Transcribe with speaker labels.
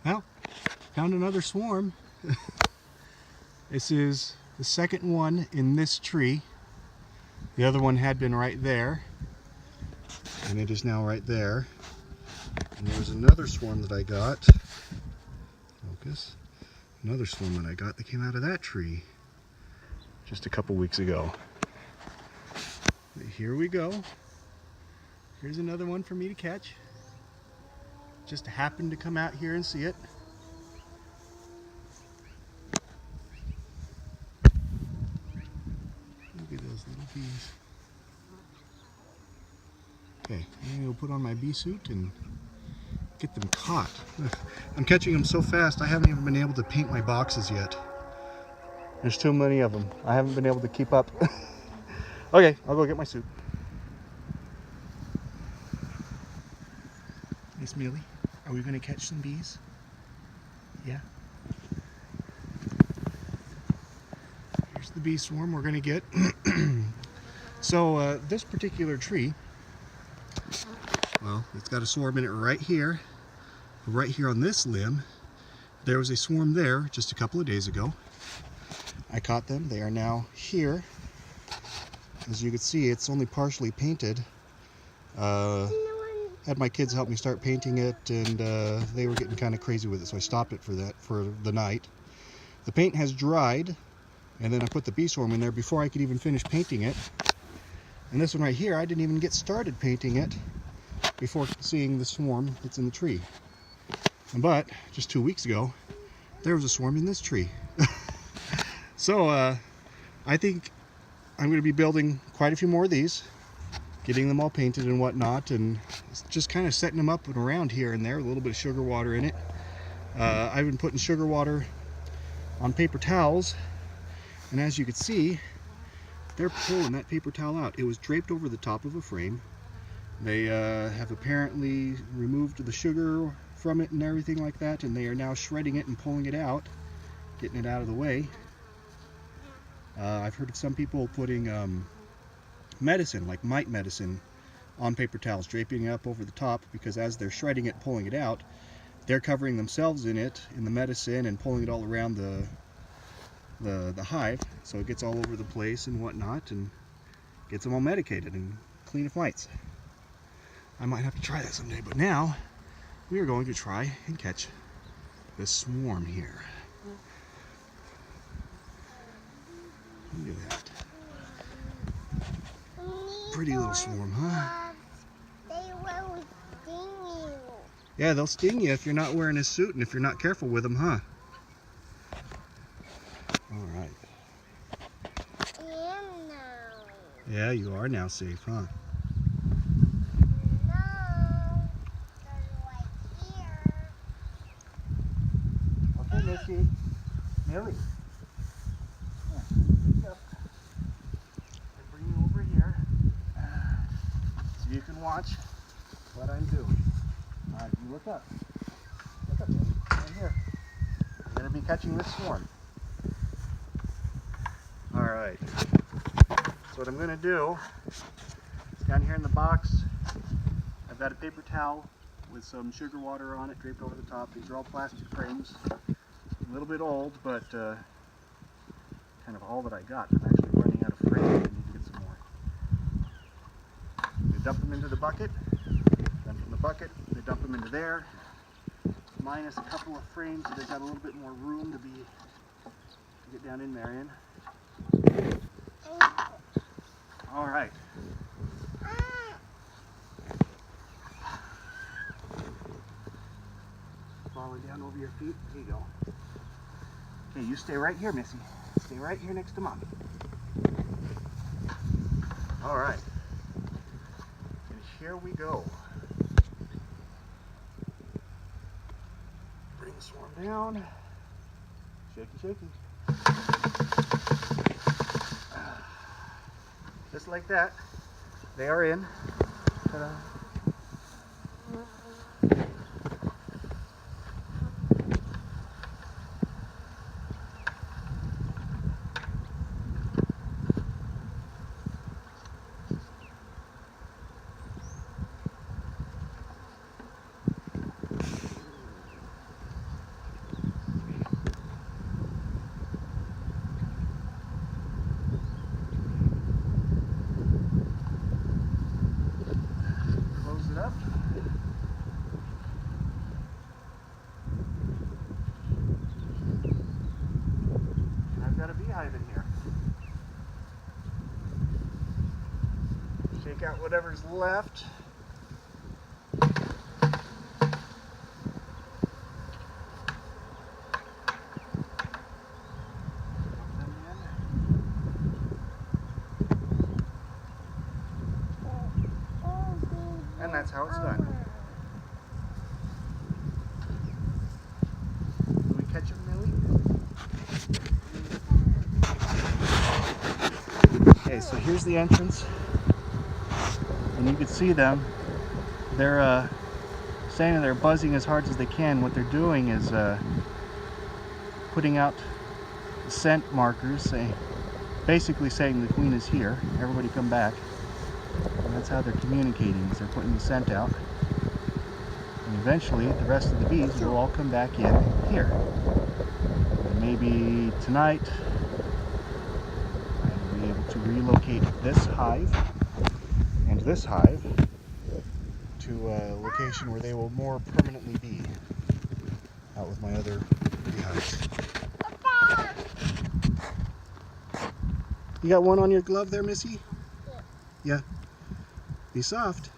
Speaker 1: Well, found another swarm. This is the second one in this tree. The other one had been right there, and it is now right there. And there was another swarm that I got. Focus. Another swarm that I got that came out of that tree just a couple weeks ago. But here we go. Here's another one for me to catch. Just happened to come out here and see it. Look at those little bees. Okay, I'm gonna go put on my bee suit and get them caught. I'm catching them so fast I haven't even been able to paint my boxes yet. There's too many of them. I haven't been able to keep up. Okay, I'll go get my suit. Miss Millie, are we gonna catch some bees? Yeah. Here's the bee swarm we're gonna get. So this particular tree, well, it's got a swarm in it right here. Right here on this limb, there was a swarm there just a couple of days ago. I caught them. They are now here. As you can see, it's only partially painted. Had my kids help me start painting it, and they were getting kind of crazy with it, so I stopped it for the night. The paint has dried, and then I put the bee swarm in there before I could even finish painting it. And this one right here, I didn't even get started painting it before seeing the swarm that's in the tree. But just 2 weeks ago, there was a swarm in this tree. So I think I'm going to be building quite a few more of these, getting them all painted and whatnot, and just kind of setting them up and around here and there with a little bit of sugar water in it. I've been putting sugar water on paper towels, and as you can see, they're pulling that paper towel out. It was draped over the top of a frame. They have apparently removed the sugar from it and everything like that, and they are now shredding it and pulling it out, getting it out of the way. I've heard of some people putting medicine, like mite medicine, on paper towels, draping it up over the top, because as they're shredding it, pulling it out, they're covering themselves in it, in the medicine, and pulling it all around the hive, so it gets all over the place and whatnot, and gets them all medicated and clean of mites. I might have to try that someday, but now we are going to try and catch this swarm here. Look at that. Pretty little swarm, huh?
Speaker 2: They will sting you.
Speaker 1: Yeah, they'll sting you if you're not wearing a suit and if you're not careful with them, huh? All right.
Speaker 2: I am now.
Speaker 1: Yeah, you are now safe, huh?
Speaker 2: No, they're right here.
Speaker 1: Okay, Missy. Millie. Bring you over here so you can watch what I'm doing. All right, you look up. Look up, Millie. Right here. I'm going to be catching this swarm. All right. So what I'm going to do is down here in the box, I've got a paper towel with some sugar water on it draped over the top. These are all plastic frames. A little bit old, but kind of all that I got. I'm actually running out of frames. I need to get some more. You dump them into the bucket. Then from the bucket, they dump them into there. Minus a couple of frames, so they've got a little bit more room to get down in there in. All right. Falling down over your feet. There you go. Okay, you stay right here, Missy. Stay right here next to Mommy. All right. And here we go. Bring the swarm down. Shaky, shaky. Just like that. They are in. Ta-da. whatever's left. And that's how it's done. Can we catch them, Millie? Okay, so here's the entrance. And you can see them. They're saying they're buzzing as hard as they can. What they're doing is putting out scent markers, basically saying the queen is here. Everybody come back. And that's how they're communicating, is they're putting the scent out. And eventually the rest of the bees will all come back in here. And maybe tonight I'll be able to relocate this hive and this hive to a location where they will more permanently be, out with my other beehives. You got one on your glove there, Missy? Yeah. Be soft.